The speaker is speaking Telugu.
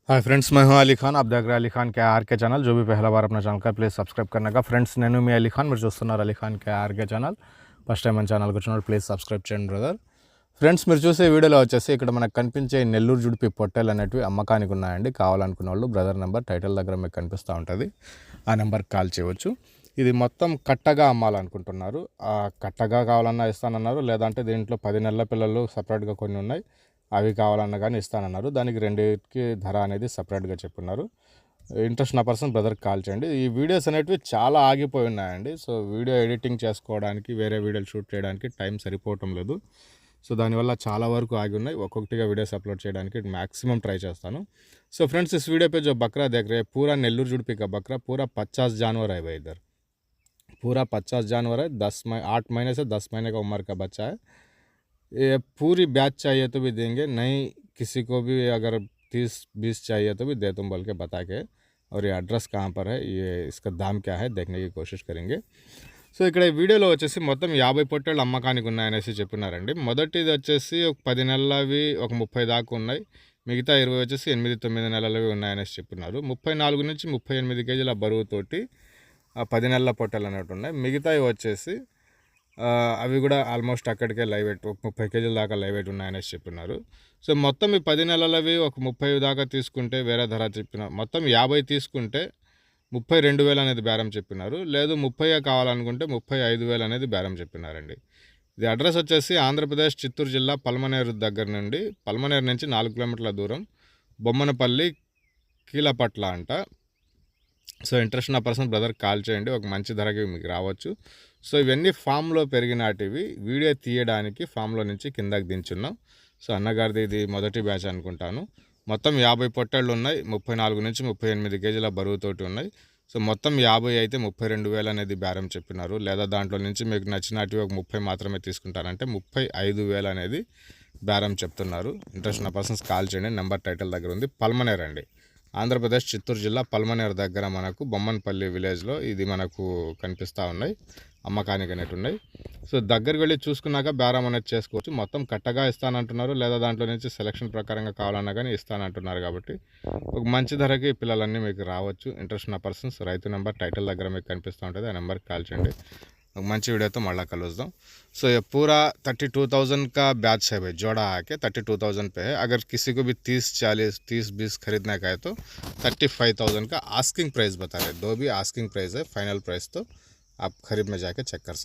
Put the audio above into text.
हाय फ्रेंड्स, मैं हूं अली खान। आप देख रहे हैं अली खान के आर के ఛానల్। जो भी पहला बार अपना ఛానల్ का ప్లీజ్ సబ్స్క్రైబ్ करने का ఫ్రెండ్స్, నేను మీ అలీ ఖాన్, మీరు చూస్తున్నారు అలీ ఖాన్ के ఆర్ के ఛానల్। ఫస్ట్ టైం మన ఛానల్కి వచ్చినప్పుడు ప్లీజ్ సబ్స్క్రైబ్ చేయండి బ్రదర్। ఫ్రెండ్స్, మీరు చూసే వీడియోలో వచ్చేసి ఇక్కడ మనకు కనిపించే నెల్లూరు జుడిపి పొట్టేలు అనేటివి అమ్మకానికి ఉన్నాయండి। కావాలనుకున్న వాళ్ళు బ్రదర్ నెంబర్ టైటిల్ దగ్గర మీకు కనిపిస్తూ ఉంటుంది, ఆ నెంబర్కి కాల్ చేయవచ్చు। ఇది మొత్తం కట్టగా అమ్మాలనుకుంటున్నారు, ఆ కట్టగా కావాలన్నా ఇస్తానన్నారు, లేదంటే దీంట్లో 10 నెలల పిల్లలు సపరేట్గా కొన్ని ఉన్నాయి, అవి కావాలన్నా కానీ ఇస్తానన్నారు। దానికి రెండింటికి ధర అనేది సపరేట్గా చెప్పున్నారు। ఇంట్రెస్ట్ ఉన్న పర్సన్ బ్రదర్కి కాల్ చేయండి। ఈ వీడియోస్ అనేటివి చాలా ఆగిపోయి ఉన్నాయండి, సో వీడియో ఎడిటింగ్ చేసుకోవడానికి, వేరే వీడియోలు షూట్ చేయడానికి టైం సరిపోవటం లేదు, సో దానివల్ల చాలా వరకు ఆగి ఉన్నాయి। ఒక్కొక్కటిగా వీడియోస్ అప్లోడ్ చేయడానికి मैक्सिमम ट्राई చేస్తాను। सो फ्रेंड्स, इस वीडियो पे जो बकरा देख रहे हैं पूरा नेल्लूर जुड़पी का बकरा, पूरा 50 जानवर है भाई। इधर पूरा 50 जानवर है। 8 महीने से 10 महीने का उम्र का बच्चा है। ये पूरी बैच चाहिए तो भी देंगे, नहीं किसी को भी अगर 30-20 चाहिए तो भी दे तुम बोल के बता के। और ये एड्रेस कहाँ पर है, ये इसका दाम क्या है देखने की कोशिश करेंगे। సో ఇక్కడ ఈ వీడియోలో వచ్చేసి మొత్తం 50 పొట్టేళ్ళు అమ్మకానికి ఉన్నాయనేసి చెప్పినారండి। మొదటిది వచ్చేసి ఒక 10 నెలలవి ఒక 30 దాకా ఉన్నాయి, మిగతా 20 వచ్చేసి 8-9 నెలలవి ఉన్నాయనేసి చెప్పినారు। 34 నుంచి 38 కేజీల బరువుతోటి 10 నెలల పొట్టేలు అనేవి ఉన్నాయి। మిగతావి వచ్చేసి అవి కూడా ఆల్మోస్ట్ అక్కడికే లైవ్ వెయిట్, ఒక 30 కేజీల దాకా లైవ్ వెయిట్ ఉన్నాయనేసి చెప్పినారు। సో మొత్తం ఈ 10 నెలలవి ఒక 30 దాకా తీసుకుంటే వేరే ధర చెప్పిన, మొత్తం 50 తీసుకుంటే 32,000 అనేది బేరం చెప్పినారు। లేదు 30 కావాలనుకుంటే 35,000 అనేది బేరం చెప్పినారండి। ఇది అడ్రస్ వచ్చేసి ఆంధ్రప్రదేశ్ చిత్తూరు జిల్లా పల్మనేరు దగ్గర నుండి, పల్మనేరు నుంచి 4 కిలోమీటర్ల దూరం, బొమ్మనపల్లి కీలపట్ల అంట। సో ఇంట్రెస్ట్ ఉన్న పర్సన్ బ్రదర్ కాల్ చేయండి, ఒక మంచి ధరకి మీకు రావచ్చు। సో ఇవన్నీ ఫామ్లో పెరిగినాటివి, వీడియో తీయడానికి ఫామ్లో నుంచి కిందకి దించున్నాం। సో అన్నగారిది ఇది మొదటి బ్యాచ్ అనుకుంటాను। మొత్తం 50 పొట్టేళ్ళు ఉన్నాయి, 34 నుంచి 38 కేజీల బరువుతోటి ఉన్నాయి। సో మొత్తం 50 అయితే 32,000 అనేది బేరం చెప్పినారు। లేదా దాంట్లో నుంచి మీకు నచ్చినటివి ఒక 30 మాత్రమే తీసుకుంటారంటే 35,000 అనేది బేరం చెప్తున్నారు। ఇంట్రెస్ట్ ఉన్న పర్సన్స్ కాల్ చేయండి, నెంబర్ టైటిల్ దగ్గర ఉంది। పల్మనేర్ అండి, ఆంధ్రప్రదేశ్ చిత్తూరు జిల్లా పల్మనేరు దగ్గర మనకు బొమ్మన్పల్లి విలేజ్లో ఇది మనకు కనిపిస్తూ ఉన్నాయి, అమ్మకానికి అనేవి ఉన్నాయి। సో దగ్గరికి వెళ్ళి చూసుకున్నాక బేరం అనేది చేసుకోవచ్చు। మొత్తం కట్టగా ఇస్తానంటున్నారు, లేదా దాంట్లో నుంచి సెలక్షన్ ప్రకారంగా కావాలన్నా కానీ ఇస్తానంటున్నారు, కాబట్టి ఒక మంచి ధరకి పిల్లలన్నీ మీకు రావచ్చు। ఇంట్రెస్ట్ ఉన్న పర్సన్స్ రైతు నెంబర్ టైటిల్ దగ్గర మీకు కనిపిస్తూ ఉంటుంది, ఆ నెంబర్కి కాల్ చేయండి। ఒక మంచి వీడియోతో మళ్ళీ కలుద్దాం। సో ये पूरा 32,000 का बैच है भाई, जोड़ा आके 32,000 पे है। अगर किसी को भी 30-40-30-20 खरीदने का है तो 35,000 का आस्किंग प्राइस बता रहे। दो भी आस्किंग प्राइस है, फाइनल प्राइस तो आप खरीद में जाके चेक कर सकते हैं।